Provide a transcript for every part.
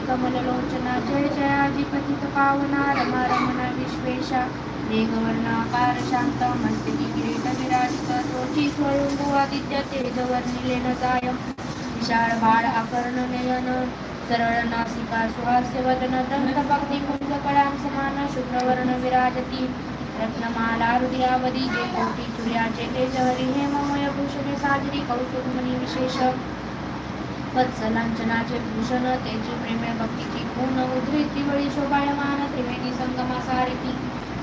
कमललोचना जय जयाजिपतित पावना रमा रमण विश्वेशा मेघवर्णाकार शांत मस्तकी किरीट विराजित तोची स्वयंभू आदित्य तेजवर्णिले न जाय विशाळ बाळ आकर्ण नयन सरळ नासिका सुहास्य वदन दंतपक्ति कुंज कळां समान शुभ्रवर्ण विराजती रत्नमाला हृदयावधी जे कोटी सूर्याचे तेज हरी हेममय भूषणे साजरी कौस्तुभमणी विशेष वत्सलांचनाचे भूषण तेजी प्रेमळ भक्तीची पूर्ण उधरी त्रिवळी शोभायमान त्रिवेणी संगमा सारिती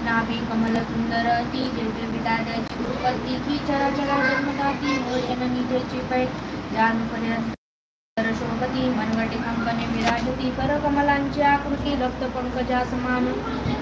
नाभी कमल सुंदर ती जेते विदाद्याची उत्पत्ती की चराचरा जन्मदाती मूळ जननी तेची पै जानुपर्यंत शोभती मनवटी कंकणे विराजती करकमलांची आकृती रक्त पंकजा समान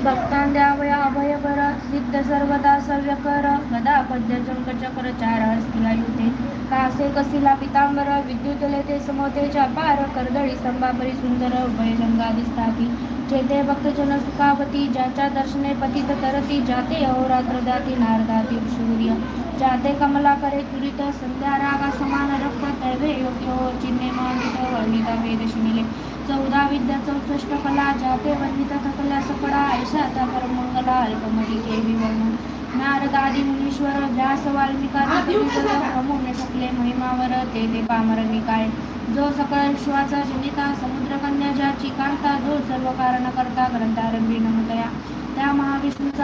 भक्तां द्यावया अभयकर सिद्ध सर्वदा सव्यकर गदा पद्य चंकचक्र चार हस्ती आयुते कासे कसिला पितांबर विद्युत लेते समतेच्या पार कर्दळी स्तंभापरी सुंदर उभयजंगा दिसताती जेते भक्तजन सुखावती ज्याच्या दर्शने पतित तरती जाते अहोरात्र दाती नारदाती सूर्य जाते कमला करे तुरित संध्या रागा समान रक्त तैवे योग्य चिन्हे मानित वर्णित वेद शिनिले 14 विद्या 64 कला जाते वर्णित थकल्या सकळा ऐशा त्या परमंगला अल्पमती के विवर्ण नारदादी मुनीश्वर व्यास वाल्मिकादी प्रमो न शकले महिमावर ते पामर निकाय जो सकळ विश्वाचा जनिता समुद्र कन्या ज्याची कांता जो सर्व कारण करता ग्रंथारंभी नमतया त्या महाविष्णूचा